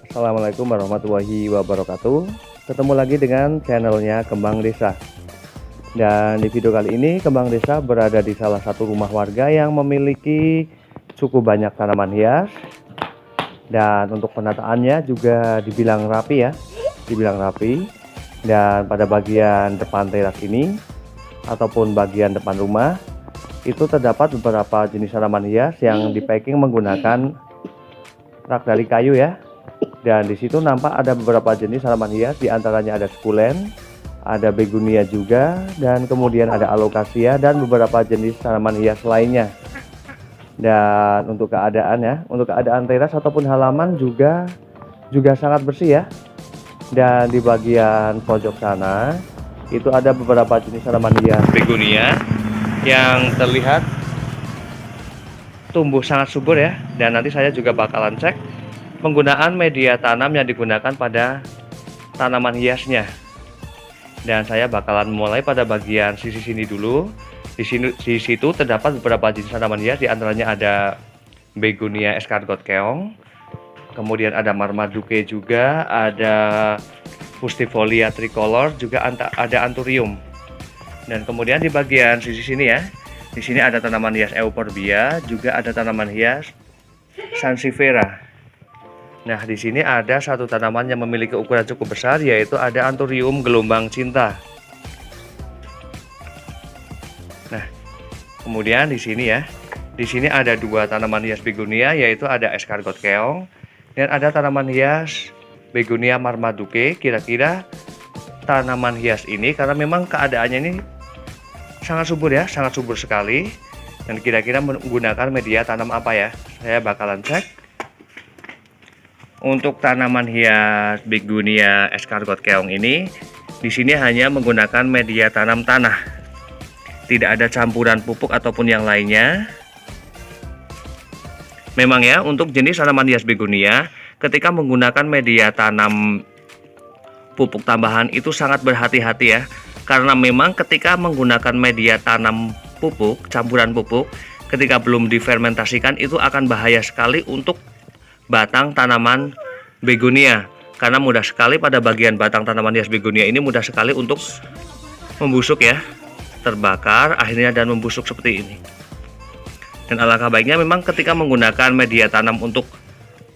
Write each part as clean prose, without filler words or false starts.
Assalamualaikum warahmatullahi wabarakatuh. Ketemu lagi dengan channelnya Kembang Desa. Dan di video kali ini Kembang Desa berada di salah satu rumah warga yang memiliki cukup banyak tanaman hias. Dan untuk penataannya juga dibilang rapi ya, dibilang rapi. Dan pada bagian depan teras ini ataupun bagian depan rumah itu terdapat beberapa jenis tanaman hias yang dipacking menggunakan rak dari kayu ya. Dan di situ nampak ada beberapa jenis tanaman hias, diantaranya ada sukulen, ada begonia juga, dan kemudian ada alokasia dan beberapa jenis tanaman hias lainnya. Dan untuk keadaan teras ataupun halaman juga sangat bersih ya. Dan di bagian pojok sana itu ada beberapa jenis tanaman hias begonia yang terlihat tumbuh sangat subur ya. Dan nanti saya juga bakalan cek penggunaan media tanam yang digunakan pada tanaman hiasnya. Dan saya bakalan mulai pada bagian sisi sini dulu. Di situ terdapat beberapa jenis tanaman hias, diantaranya ada begonia escargot keong, kemudian ada marmaduke juga, ada pustifolia tricolor, juga ada anthurium. Dan kemudian di bagian sisi sini ya, di sini ada tanaman hias euphorbia, juga ada tanaman hias sansevieria. Nah, di sini ada satu tanaman yang memiliki ukuran cukup besar, yaitu ada anthurium gelombang cinta. Nah, kemudian di sini ya, di sini ada dua tanaman hias begonia, yaitu ada escargot keong dan ada tanaman hias begonia marmaduke. Kira-kira tanaman hias ini karena memang keadaannya ini sangat subur ya, sangat subur sekali. Dan kira-kira menggunakan media tanam apa ya? Saya bakalan cek. Untuk tanaman hias begonia escargot keong ini, di sini hanya menggunakan media tanam tanah. Tidak ada campuran pupuk ataupun yang lainnya. Memang ya, untuk jenis tanaman hias begonia, ketika menggunakan media tanam pupuk tambahan itu sangat berhati-hati ya. Karena memang ketika menggunakan media tanam pupuk, campuran pupuk, ketika belum difermentasikan itu akan bahaya sekali untuk batang tanaman begonia. Karena mudah sekali pada bagian batang tanaman hias begonia ini mudah sekali untuk membusuk ya, terbakar akhirnya dan membusuk seperti ini. Dan alangkah baiknya memang ketika menggunakan media tanam untuk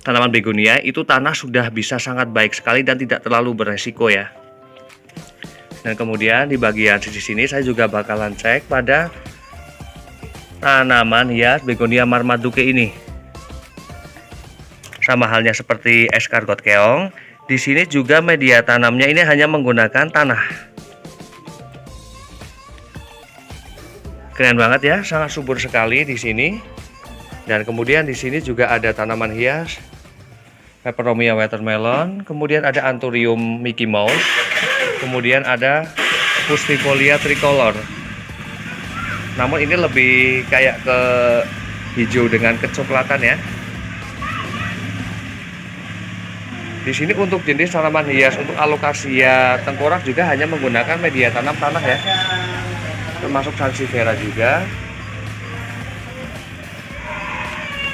tanaman begonia itu tanah sudah bisa sangat baik sekali dan tidak terlalu beresiko ya. Dan kemudian di bagian sisi sini saya juga bakalan cek pada tanaman hias begonia marmaduke ini. Sama halnya seperti escargot keong, di sini juga media tanamnya ini hanya menggunakan tanah. Keren banget ya, sangat subur sekali di sini. Dan kemudian di sini juga ada tanaman hias peperomia watermelon, kemudian ada anthurium Mickey Mouse, kemudian ada pustifolia tricolor. Namun ini lebih kayak ke hijau dengan kecoklatan ya. Di sini untuk jenis tanaman hias untuk alokasia tengkorak juga hanya menggunakan media tanam tanah ya, termasuk sansevieria juga.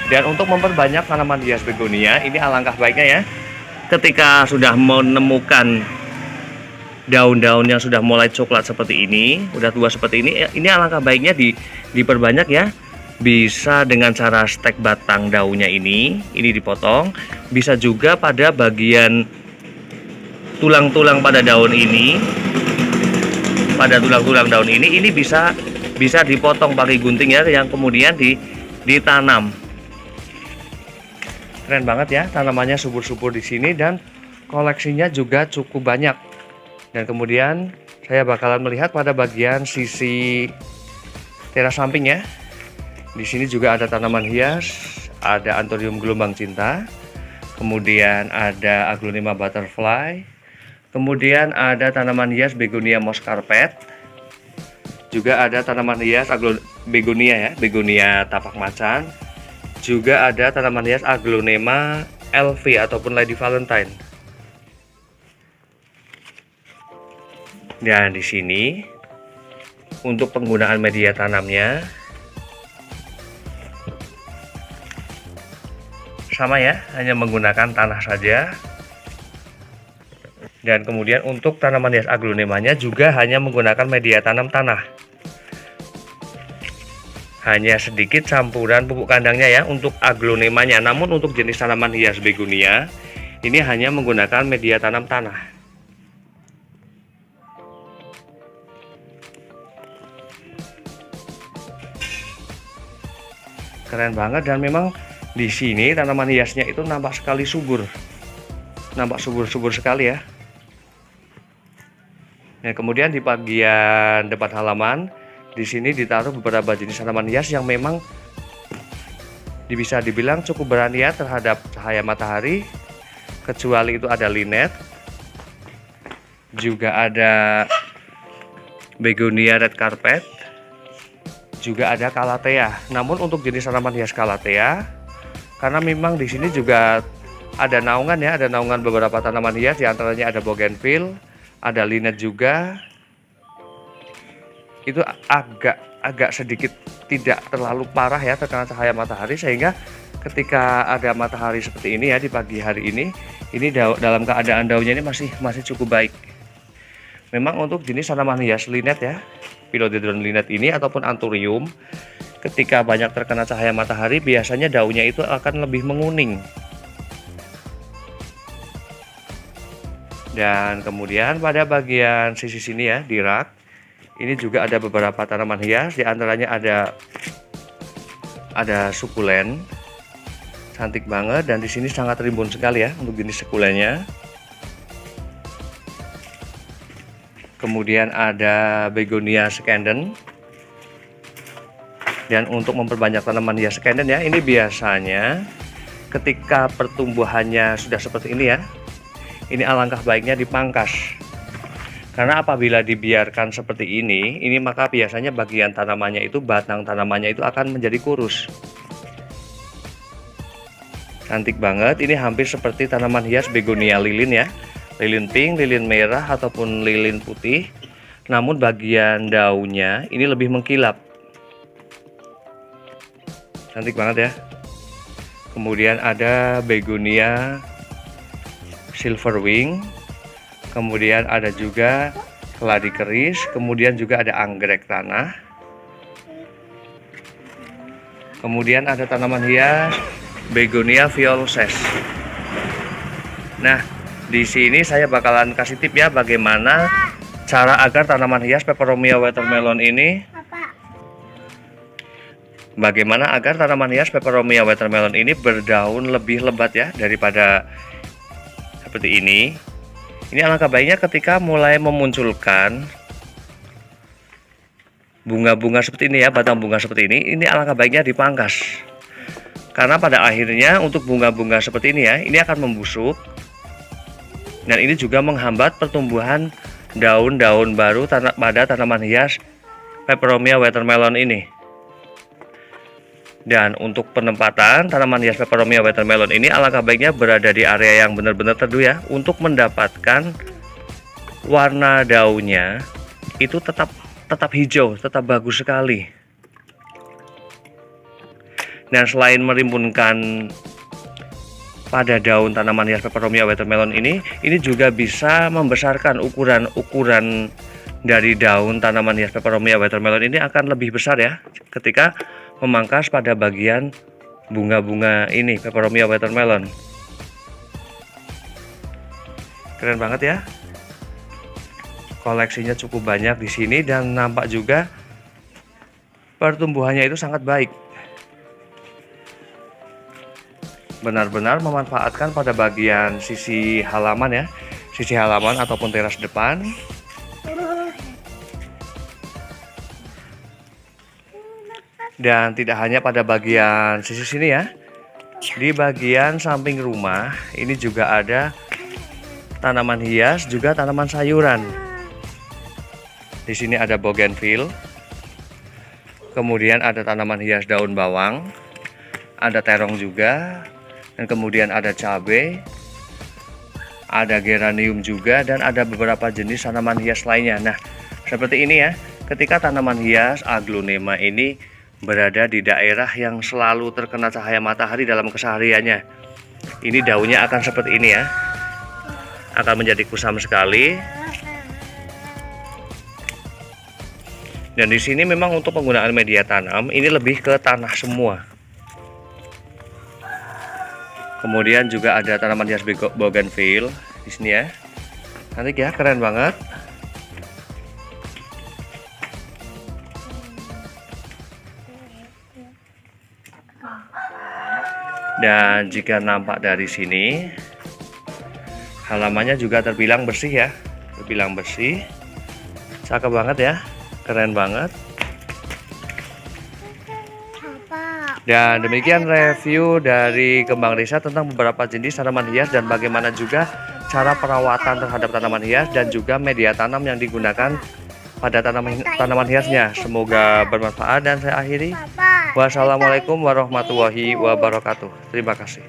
Dan untuk memperbanyak tanaman hias begonia ini alangkah baiknya ya, ketika sudah menemukan daun-daun yang sudah mulai coklat seperti ini, udah tua seperti ini alangkah baiknya diperbanyak ya. Bisa dengan cara stek batang daunnya ini dipotong. Bisa juga pada bagian tulang-tulang pada daun ini, pada tulang-tulang daun ini bisa dipotong pakai gunting ya, yang kemudian ditanam. Keren banget ya, tanamannya subur-subur di sini dan koleksinya juga cukup banyak. Dan kemudian saya bakalan melihat pada bagian sisi teras samping ya. Di sini juga ada tanaman hias, ada anthurium gelombang cinta, kemudian ada aglonema butterfly, kemudian ada tanaman hias begonia moss carpet, juga ada tanaman hias begonia tapak macan, juga ada tanaman hias aglonema LV ataupun Lady Valentine. Dan di sini untuk penggunaan media tanamnya sama ya, hanya menggunakan tanah saja. Dan kemudian untuk tanaman hias aglonemanya juga hanya menggunakan media tanam tanah. Hanya sedikit campuran pupuk kandangnya ya untuk aglonemanya. Namun untuk jenis tanaman hias begonia ini hanya menggunakan media tanam tanah. Keren banget, dan memang di sini tanaman hiasnya itu nampak sekali subur. Nampak subur-subur sekali ya. Nah, kemudian di bagian depan halaman di sini ditaruh beberapa jenis tanaman hias yang memang bisa dibilang cukup berani ya terhadap cahaya matahari. Kecuali itu ada linet, juga ada begonia red carpet, juga ada calathea. Namun untuk jenis tanaman hias calathea, karena memang di sini juga ada naungan ya, ada naungan beberapa tanaman hias, diantaranya ada bougainville, ada linet juga. Itu agak sedikit tidak terlalu parah ya terkena cahaya matahari, sehingga ketika ada matahari seperti ini ya di pagi hari ini dalam keadaan daunnya ini masih cukup baik. Memang untuk jenis tanaman hias linet ya, philodendron linet ini ataupun anthurium, ketika banyak terkena cahaya matahari biasanya daunnya itu akan lebih menguning. Dan kemudian pada bagian sisi sini ya di rak, ini juga ada beberapa tanaman hias, diantaranya ada sukulen, cantik banget, dan di sini sangat rimbun sekali ya untuk jenis sukulennya. Kemudian ada begonia scandens. Dan untuk memperbanyak tanaman hias scandens ya, ini biasanya ketika pertumbuhannya sudah seperti ini ya, ini alangkah baiknya dipangkas. Karena apabila dibiarkan seperti ini maka biasanya bagian tanamannya itu, batang tanamannya itu akan menjadi kurus. Cantik banget, ini hampir seperti tanaman hias begonia lilin ya. Lilin pink, lilin merah, ataupun lilin putih. Namun bagian daunnya ini lebih mengkilap. Cantik banget ya. Kemudian ada begonia silverwing. Kemudian ada juga keladi keris, kemudian juga ada anggrek tanah. Kemudian ada tanaman hias begonia violacea. Nah, di sini saya bakalan kasih tip ya bagaimana cara agar tanaman hias peperomia watermelon ini berdaun lebih lebat ya daripada seperti ini. Ini alangkah baiknya ketika mulai memunculkan bunga-bunga seperti ini ya, batang bunga seperti ini alangkah baiknya dipangkas. Karena pada akhirnya untuk bunga-bunga seperti ini ya, ini akan membusuk. Dan ini juga menghambat pertumbuhan daun-daun baru pada tanaman hias peperomia watermelon ini. Dan untuk penempatan tanaman hias peperomia watermelon ini alangkah baiknya berada di area yang benar-benar teduh ya, untuk mendapatkan warna daunnya itu tetap hijau, tetap bagus sekali. Dan selain merimbunkan pada daun tanaman hias peperomia watermelon ini juga bisa membesarkan ukuran dari daun tanaman hias peperomia watermelon ini akan lebih besar ya ketika memangkas pada bagian bunga-bunga ini peperomia watermelon. Keren banget ya. Koleksinya cukup banyak di sini dan nampak juga pertumbuhannya itu sangat baik. Benar-benar memanfaatkan pada bagian sisi halaman ya, sisi halaman ataupun teras depan. Dan tidak hanya pada bagian sisi sini ya, di bagian samping rumah ini juga ada tanaman hias, juga tanaman sayuran. Di sini ada bougainville, kemudian ada tanaman hias daun bawang, ada terong juga, dan kemudian ada cabai, ada geranium juga, dan ada beberapa jenis tanaman hias lainnya. Nah, seperti ini ya, ketika tanaman hias aglonema ini berada di daerah yang selalu terkena cahaya matahari dalam kesehariannya. Ini daunnya akan seperti ini ya, akan menjadi kusam sekali. Dan di sini memang untuk penggunaan media tanam ini lebih ke tanah semua. Kemudian juga ada tanaman hias bougainville di sini ya. Cantik ya, keren banget. Dan jika nampak dari sini, halamannya juga terbilang bersih ya, terbilang bersih. Cakep banget ya, keren banget. Dan demikian review dari Kembang Desa tentang beberapa jenis tanaman hias dan bagaimana juga cara perawatan terhadap tanaman hias dan juga media tanam yang digunakan pada tanaman hiasnya. Semoga bermanfaat dan saya akhiri. Wassalamualaikum warahmatullahi wabarakatuh. Terima kasih.